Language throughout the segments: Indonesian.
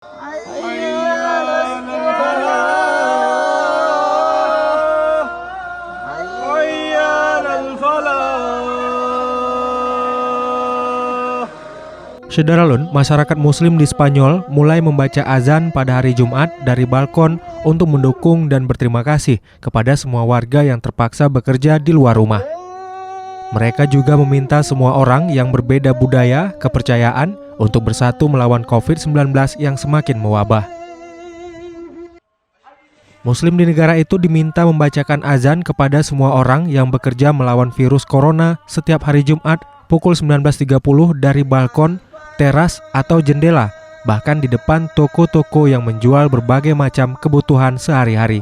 Saudara, masyarakat Muslim di Spanyol mulai membaca azan pada hari Jumat dari balkon untuk mendukung dan berterima kasih kepada semua warga yang terpaksa bekerja di luar rumah. Mereka juga meminta semua orang yang berbeda budaya, kepercayaan untuk bersatu melawan COVID-19 yang semakin mewabah. Muslim di negara itu diminta membacakan azan kepada semua orang yang bekerja melawan virus corona setiap hari Jumat pukul 19.30 dari balkon, teras, atau jendela, bahkan di depan toko-toko yang menjual berbagai macam kebutuhan sehari-hari.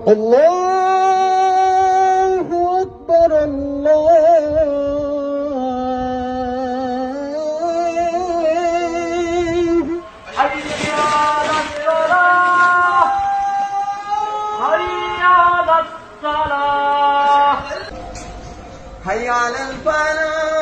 Allahu Akbar, Hayya 'alal falah.